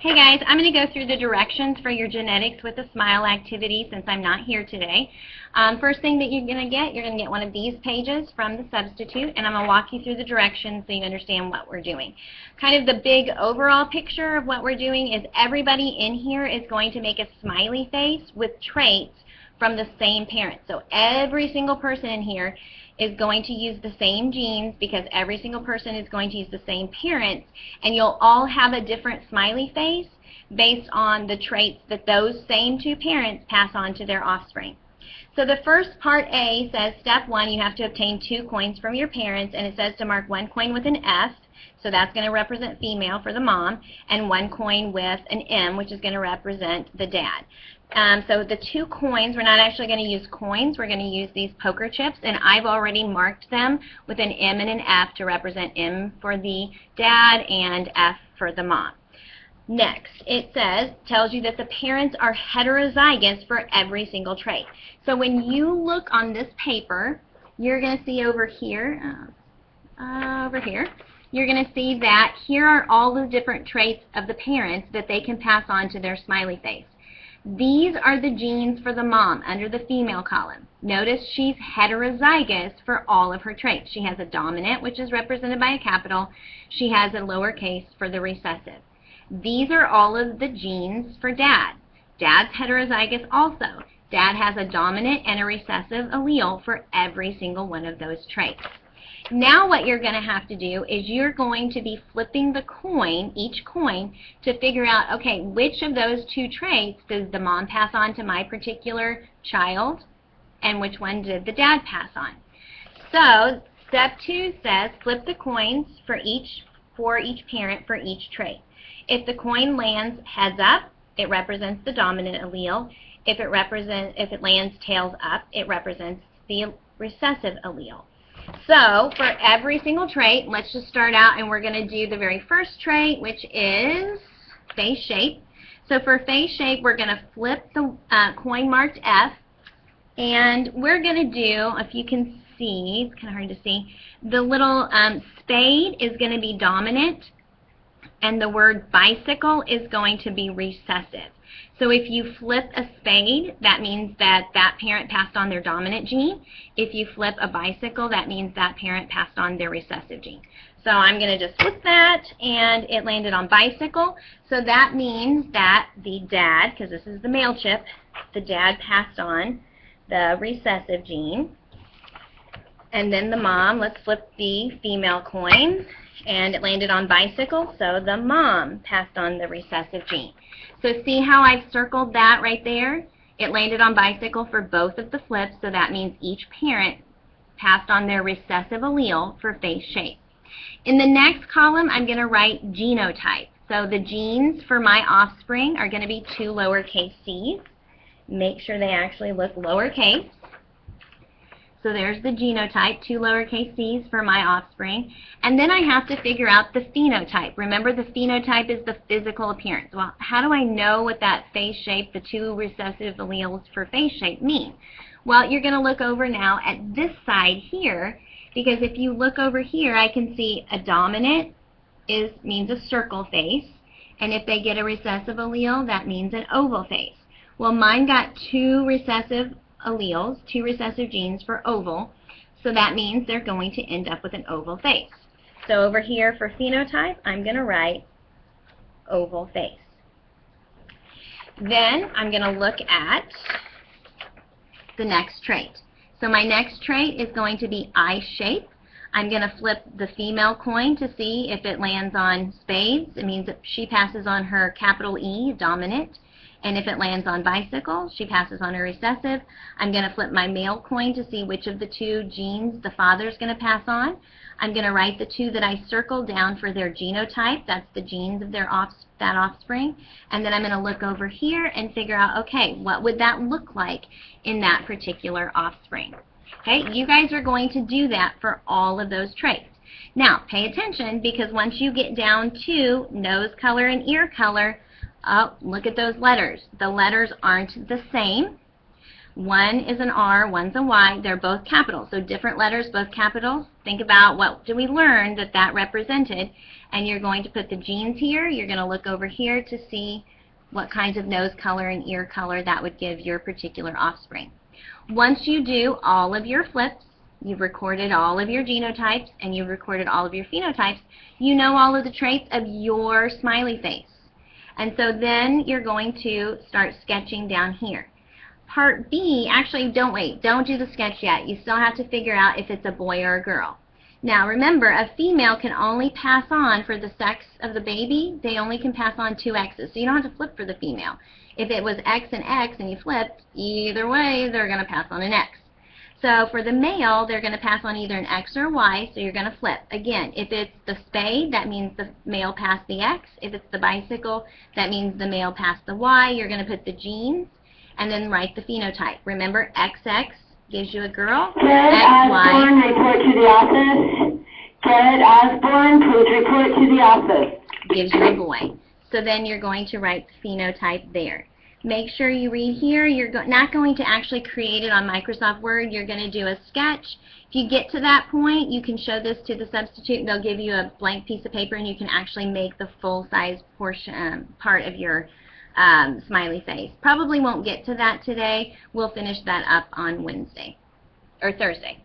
Hey guys, I'm going to go through the directions for your genetics with a SMILE activity since I'm not here today. First thing that you're going to get one of these pages from the substitute, and I'm going to walk you through the directions so you understand what we're doing. Kind of the big overall picture of what we're doing is everybody in here is going to make a smiley face with traits from the same parent. So every single person in here is going to use the same genes because every single person is going to use the same parents, and you'll all have a different smiley face based on the traits that those same two parents pass on to their offspring. So the first part A says step 1, you have to obtain 2 coins from your parents, and it says to mark 1 coin with an F, so that's going to represent female for the mom, and 1 coin with an M, which is going to represent the dad. So the 2 coins, we're not actually going to use coins, we're going to use these poker chips, and I've already marked them with an M and an F to represent M for the dad and F for the mom. Next, it tells you that the parents are heterozygous for every single trait. So when you look on this paper, you're going to see over here, you're going to see that here are all the different traits of the parents that they can pass on to their smiley face. These are the genes for the mom under the female column. Notice she's heterozygous for all of her traits. She has a dominant, which is represented by a capital. She has a lowercase for the recessive. These are all of the genes for dad. Dad's heterozygous also. Dad has a dominant and a recessive allele for every single one of those traits. Now what you're going to have to do is you're going to be flipping the coin, each coin, to figure out, okay, which of those 2 traits does the mom pass on to my particular child, and which one did the dad pass on. So step 2 says flip the coins for each parent for each trait. If the coin lands heads up, it represents the dominant allele. If it lands tails up, it represents the recessive allele. So for every single trait, let's just start out and we're going to do the very first trait, which is face shape. So for face shape, we're going to flip the coin marked F, and we're going to do, if you can see, it's kind of hard to see, the little spade is going to be dominant, and the word bicycle is going to be recessive. So if you flip a spade, that means that that parent passed on their dominant gene. If you flip a bicycle, that means that parent passed on their recessive gene. So I'm going to just flip that, and it landed on bicycle. So that means that the dad, because this is the male chip, the dad passed on the recessive gene. And then the mom, let's flip the female coin, and it landed on bicycle, so the mom passed on the recessive gene. So see how I've circled that right there? It landed on bicycle for both of the flips, so that means each parent passed on their recessive allele for face shape. In the next column, I'm going to write genotype. So the genes for my offspring are going to be 2 lowercase c's. Make sure they actually look lowercase. So there's the genotype, 2 lowercase c's for my offspring. And then I have to figure out the phenotype. Remember, the phenotype is the physical appearance. Well, how do I know what that face shape, the 2 recessive alleles for face shape mean? Well, you're going to look over now at this side here, because if you look over here, I can see a dominant means a circle face, and if they get a recessive allele, that means an oval face. Well, mine got 2 recessive alleles, 2 recessive genes for oval, so that means they're going to end up with an oval face. So over here for phenotype, I'm going to write oval face. Then I'm going to look at the next trait. So my next trait is going to be eye shape. I'm going to flip the female coin to see if it lands on spades. It means that she passes on her capital E, dominant. And if it lands on bicycle, she passes on her recessive. I'm going to flip my male coin to see which of the 2 genes the father's going to pass on. I'm going to write the 2 that I circled down for their genotype. That's the genes of that offspring. And then I'm going to look over here and figure out, okay, what would that look like in that particular offspring? Okay, you guys are going to do that for all of those traits. Now, pay attention, because once you get down to nose color and ear color, oh, look at those letters. The letters aren't the same. One is an R, one's a Y. They're both capitals. So different letters, both capitals. Think about what do we learn that represented. and you're going to put the genes here. You're going to look over here to see what kinds of nose color and ear color that would give your particular offspring. Once you do all of your flips, you've recorded all of your genotypes and you've recorded all of your phenotypes, you know all of the traits of your smiley face. And so then you're going to start sketching down here. Part B, actually don't do the sketch yet. You still have to figure out if it's a boy or a girl. Now remember, a female can only pass on for the sex of the baby, they only can pass on 2 X's. So you don't have to flip for the female. If it was X and X and you flipped, either way they're going to pass on an X. So for the male, they're going to pass on either an X or Y, so you're going to flip. Again, if it's the spade, that means the male passed the X. If it's the bicycle, that means the male passed the Y. You're going to put the genes and then write the phenotype. Remember, XX gives you a girl. Garrett Osborne, report to the office. Garrett Osborne, please report to the office. Gives you a boy. So then you're going to write the phenotype there. Make sure you read here. You're not going to actually create it on Microsoft Word. You're going to do a sketch. If you get to that point, you can show this to the substitute. They'll give you a blank piece of paper, and you can actually make the full-size portion part of your smiley face. Probably won't get to that today. We'll finish that up on Wednesday or Thursday.